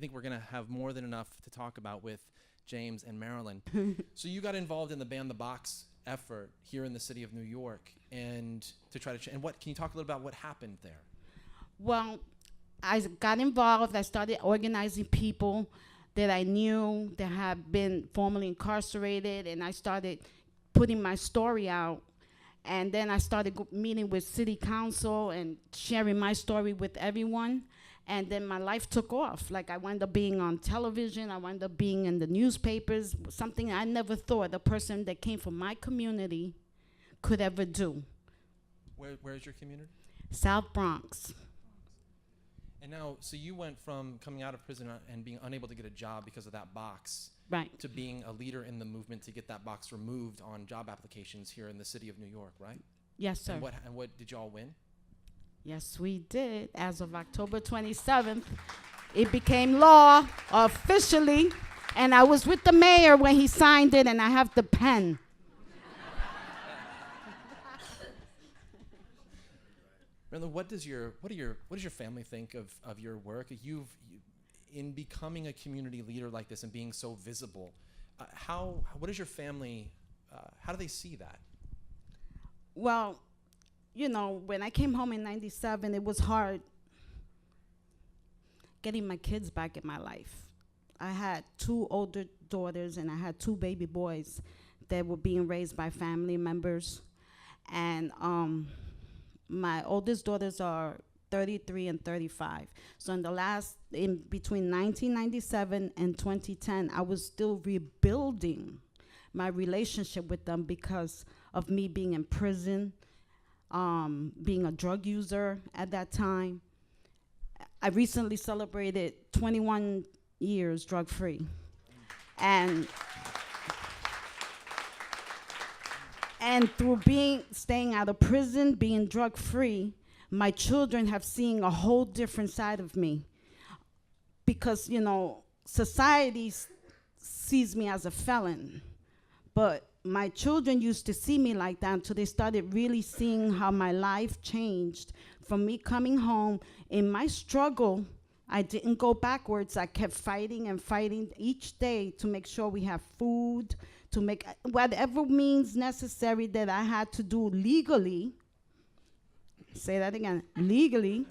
think we're going to have more than enough to talk about with James and Marilyn. So you got involved in the Ban the Box effort here in the city of New York, and to try to and what can you talk a little about what happened there? Well, I got involved. I started organizing people that I knew that had been formerly incarcerated, and I started putting my story out. And then I started meeting with city council and sharing my story with everyone. And then my life took off. Like, I wound up being on television. I wound up being in the newspapers, something I never thought a person that came from my community could ever do. Where's your community? South Bronx. And now, so you went from coming out of prison and being unable to get a job because of that box, Right. to being a leader in the movement to get that box removed on job applications here in the city of New York, right? Yes, sir. And what did y'all win? Yes, we did. As of October 27th, it became law officially. And I was with the mayor when he signed it, and I have the pen. Marilyn, what does your family think of your work? In becoming a community leader like this and being so visible, what does your family, how do they see that? Well, you know, when I came home in 97, it was hard getting my kids back in my life. I had 2 older daughters and I had 2 baby boys that were being raised by family members. And my oldest daughters are 33 and 35. So in between 1997 and 2010, I was still rebuilding my relationship with them because of me being in prison, being a drug user at that time. I recently celebrated 21 years drug-free. And through staying out of prison, being drug-free, my children have seen a whole different side of me. Because, you know, society sees me as a felon. But my children used to see me like that until they started really seeing how my life changed. From me coming home, in my struggle, I didn't go backwards. I kept fighting and fighting each day to make sure we have food, to make whatever means necessary that I had to do legally. Say that again, legally,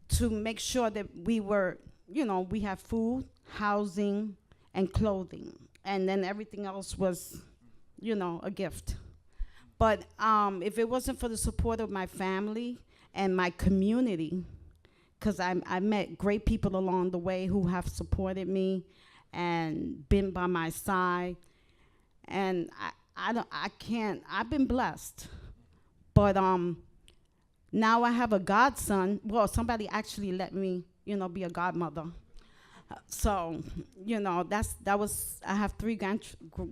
to make sure that we were, you know, we have food, housing, and clothing. And then everything else was, you know, a gift. But if it wasn't for the support of my family and my community, because I met great people along the way who have supported me and been by my side. And I've been blessed. But now I have a godson. Well, somebody actually let me, you know, be a godmother. So, you know, I have 3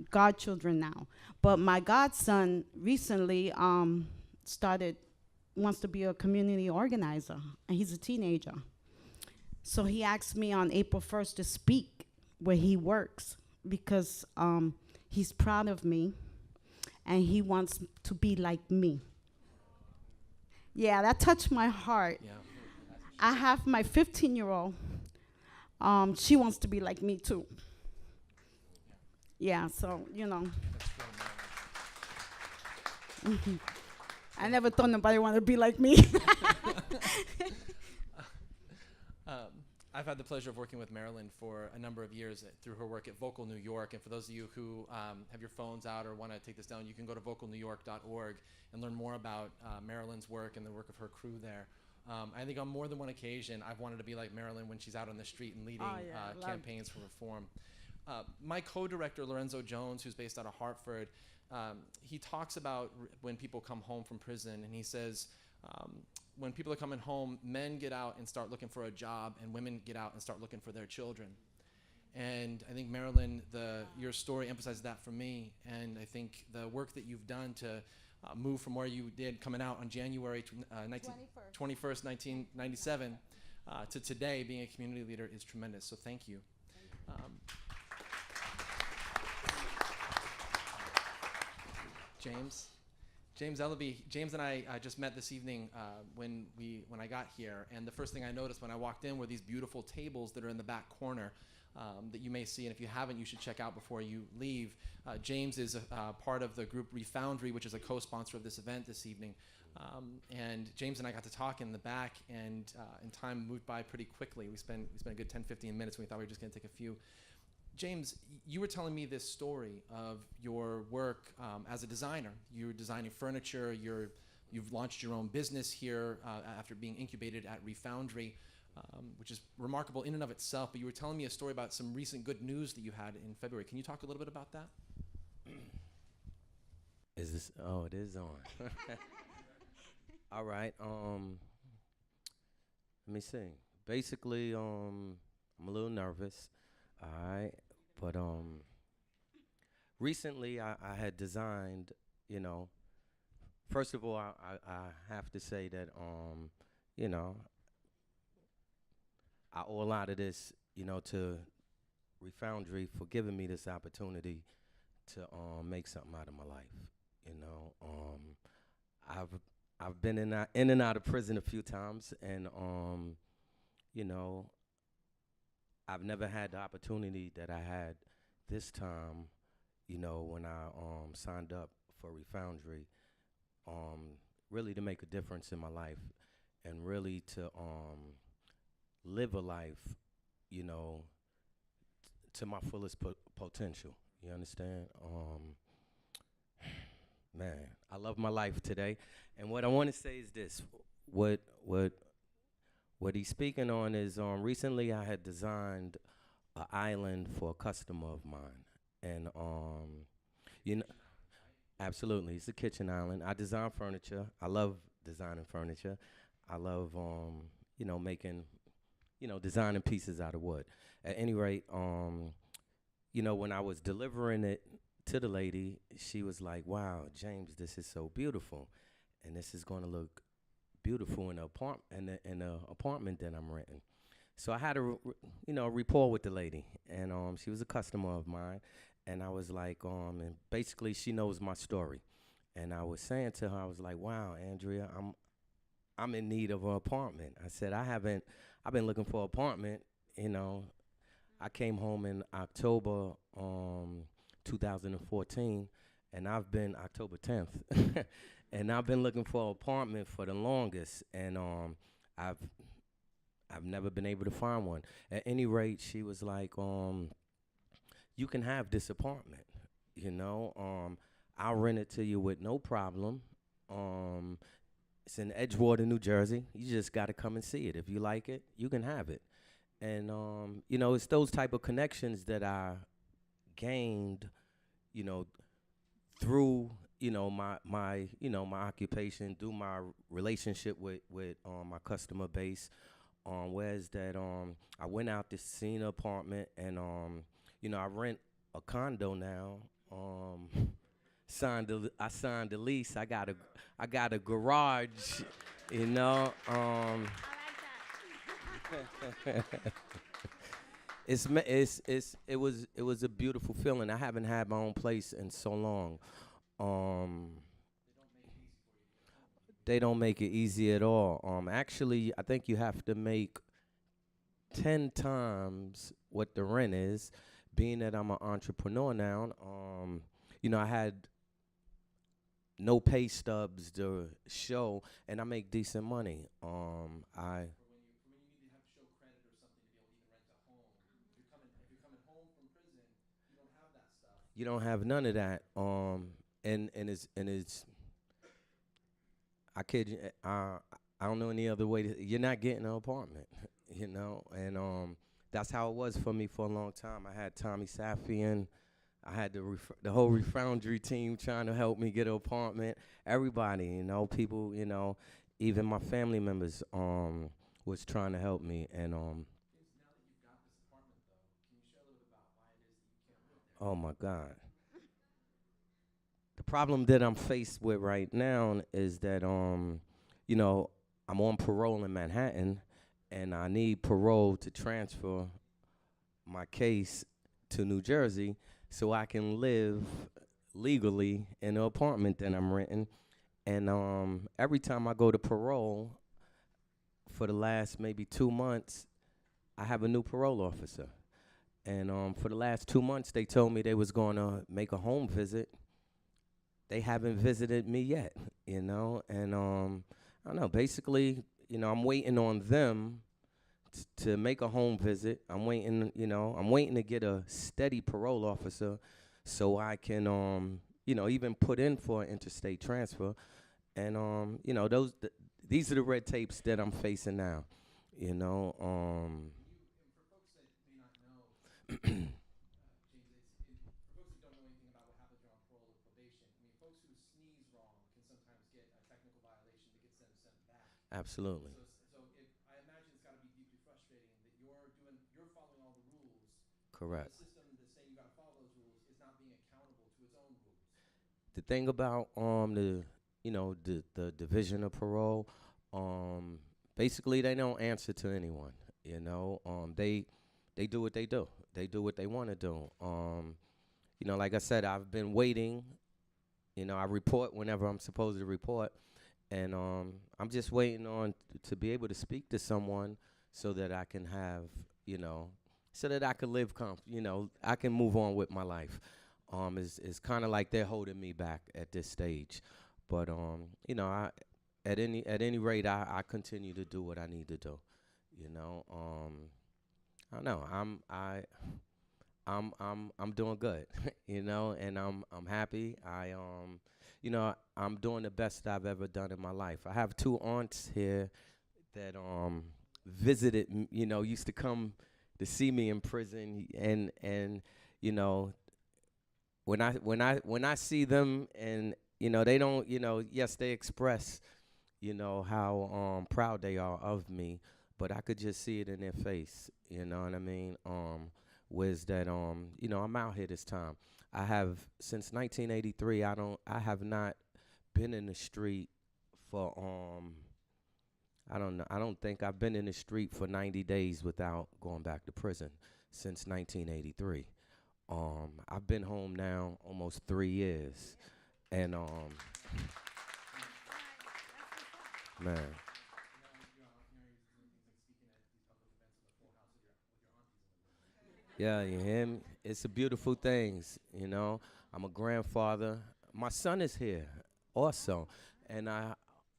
godchildren now. But my godson recently wants to be a community organizer, and he's a teenager. So he asked me on April 1st to speak where he works because he's proud of me, and he wants to be like me. Yeah, that touched my heart. Yeah. I have my 15-year-old. She wants to be like me too. Yeah, so, you know. I never thought nobody wanted to be like me. I've had the pleasure of working with Marilyn for a number of years through her work at Vocal New York. And for those of you who have your phones out or want to take this down, you can go to vocalnewyork.org and learn more about Marilyn's work and the work of her crew there. I think on more than one occasion, I've wanted to be like Marilyn when she's out on the street and leading campaigns for reform. My co-director, Lorenzo Jones, who's based out of Hartford, he talks about when people come home from prison, and he says, when people are coming home, men get out and start looking for a job, and women get out and start looking for their children. And I think, Marilyn, your story emphasizes that for me, and I think the work that you've done to move from where you did coming out on January 21st, 1997, to today being a community leader is tremendous, so thank you. James Ellaby. James and I just met this evening when I got here, and the first thing I noticed when I walked in were these beautiful tables that are in the back corner that you may see, and if you haven't, you should check out before you leave. James is part of the group Refoundry, which is a co-sponsor of this event this evening. And James and I got to talk in the back, and time moved by pretty quickly. We spent a good 10, 15 minutes, and we thought we were just going to take a few. James, you were telling me this story of your work as a designer. You were designing furniture. You've launched your own business here after being incubated at Refoundry, which is remarkable in and of itself. But you were telling me a story about some recent good news that you had in February. Can you talk a little bit about that? Is this? Oh, it is on. All right. Let me see. Basically, I'm a little nervous. All right. But recently I had designed, first of all, I have to say that, I owe a lot of this, to Refoundry for giving me this opportunity to make something out of my life. I've been in and out of prison a few times, and I've never had the opportunity that I had this time, when I signed up for Refoundry, really to make a difference in my life and really to live a life, to my fullest potential. You understand? Man, I love my life today. And what I want to say is this. What he's speaking on is recently I had designed an island for a customer of mine. And, absolutely, it's a kitchen island. I design furniture. I love designing furniture. I love, making, designing pieces out of wood. At any rate, when I was delivering it to the lady, she was like, "Wow, James, this is so beautiful. And this is going to look beautiful in the apartment that I'm renting." So I had a rapport with the lady, and she was a customer of mine, and I was like, and basically she knows my story, and I was saying to her, I was like, "Wow, Andrea, I'm in need of an apartment." I said, I've been looking for an apartment. I came home in October 2014, and I've been October 10th. And I've been looking for an apartment for the longest, and I've never been able to find one. At any rate, she was like, "You can have this apartment, I'll rent it to you with no problem. It's in Edgewater, New Jersey. You just got to come and see it. If you like it, you can have it." And it's those type of connections that I gained, through my occupation, through my relationship with my customer base. Whereas that I went out to see an apartment, and I rent a condo now. I signed the lease. I got a garage, I like that. It was a beautiful feeling. I haven't had my own place in so long. They don't make it easy at all. Actually, I think you have to make 10 times what the rent is. Being that I'm an entrepreneur now, I had no pay stubs to show, and I make decent money. You don't have none of that. And it's I kid you, I don't know any other way you're not getting an apartment, and that's how it was for me for a long time. I had Tommy Safian, I had the whole Refoundry team trying to help me get an apartment. Everybody, people, even my family members was trying to help me, and oh my God. The problem that I'm faced with right now is that I'm on parole in Manhattan, and I need parole to transfer my case to New Jersey so I can live legally in an apartment that I'm renting. And every time I go to parole, for the last maybe 2 months, I have a new parole officer. And for the last 2 months, they told me they was going to make a home visit. They haven't visited me yet, you know. And I don't know, basically, you know, I'm waiting on them to make a home visit. I'm waiting, you know, I'm waiting to get a steady parole officer so I can, you know, even put in for an interstate transfer. And, you know, these are the red tapes that I'm facing now, you know. For folks that may not know, James, for folks that don't know anything about what happens when you're on parole or probation, I mean, folks who sneeze wrong can sometimes get a technical violation that gets them sent back. Absolutely. So I imagine it's got to be deeply frustrating that you're following all the rules. Correct. The system that's saying you got to follow those rules is not being accountable to its own rules. The thing about the division of parole, basically they don't answer to anyone. You know, they do what they do. They do what they want to do. You know, like I said, I've been waiting. You know, I report whenever I'm supposed to report, and I'm just waiting on to be able to speak to someone so that I can have, you know, so that I can live you know, I can move on with my life. It's kind of like they're holding me back at this stage, but you know, at any rate, I continue to do what I need to do. You know, I don't know. I'm doing good. You know, and I'm happy. You know, I'm doing the best I've ever done in my life. I have two aunts here that visited. You know, used to come to see me in prison, and you know. When I see them, and you know, they don't, you know, yes, they express, you know, how proud they are of me, but I could just see it in their face, you know what I mean? Was that you know, I'm out here this time. I have since 1983. I have not been in the street for I don't know. I don't think I've been in the street for 90 days without going back to prison since 1983. I've been home now almost 3 years, and man, yeah, you hear me? It's a beautiful thing, you know. I'm a grandfather. My son is here also, and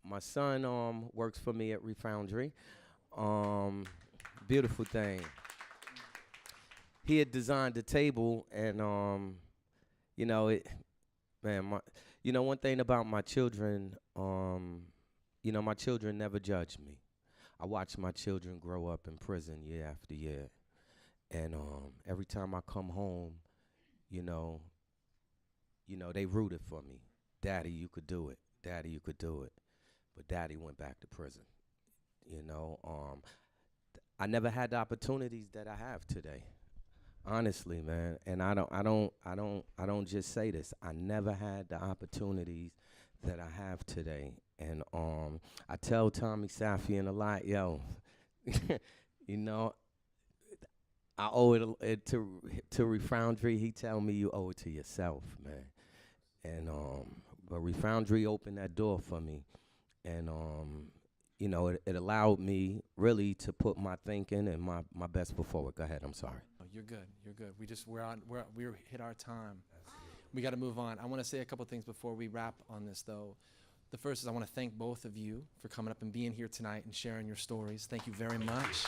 my son works for me at Refoundry. Beautiful thing. He had designed the table, and you know it, man. You know, one thing about my children, you know, my children never judge me. I watch my children grow up in prison year after year, and every time I come home, you know, they rooted for me. Daddy, you could do it. Daddy, you could do it. But Daddy went back to prison. You know, I never had the opportunities that I have today. Honestly, man, and I don't just say this. I never had the opportunities that I have today, and I tell Tommy Safian a lot, yo, you know, I owe it to Refoundry. He tell me you owe it to yourself, man, and but Refoundry opened that door for me, and you know, it allowed me really to put my thinking and my best foot forward. Go ahead. I'm sorry. Oh, you're good. You're good. We're hit our time. We got to move on. I want to say a couple things before we wrap on this, though. The first is I want to thank both of you for coming up and being here tonight and sharing your stories. Thank you very much.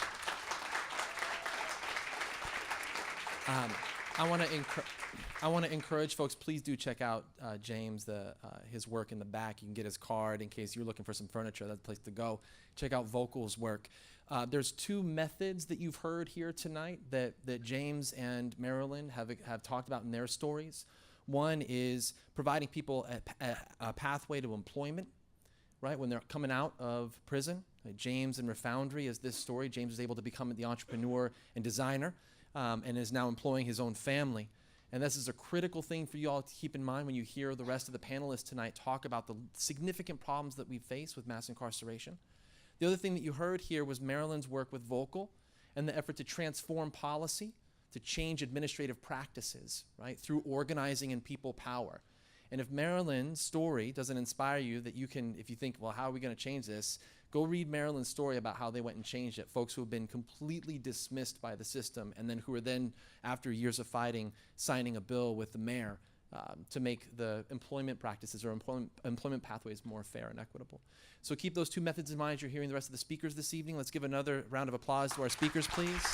I want to encourage folks. Please do check out James, his work in the back. You can get his card in case you're looking for some furniture. That's the place to go. Check out Vocal's work. There's two methods that you've heard here tonight that James and Marilyn have talked about in their stories. One is providing people a pathway to employment, right, when they're coming out of prison. James and Refoundry is this story. James was able to become the entrepreneur and designer and is now employing his own family. And this is a critical thing for you all to keep in mind when you hear the rest of the panelists tonight talk about the significant problems that we face with mass incarceration. The other thing that you heard here was Marilyn's work with Vocal and the effort to transform policy, to change administrative practices, right, through organizing and people power. And if Marilyn's story doesn't inspire you, that you can, if you think, well, how are we going to change this? Go read Marilyn's story about how they went and changed it. Folks who have been completely dismissed by the system, and then who are then, after years of fighting, signing a bill with the mayor to make the employment practices or employment pathways more fair and equitable. So keep those two methods in mind as you're hearing the rest of the speakers this evening. Let's give another round of applause to our speakers, please.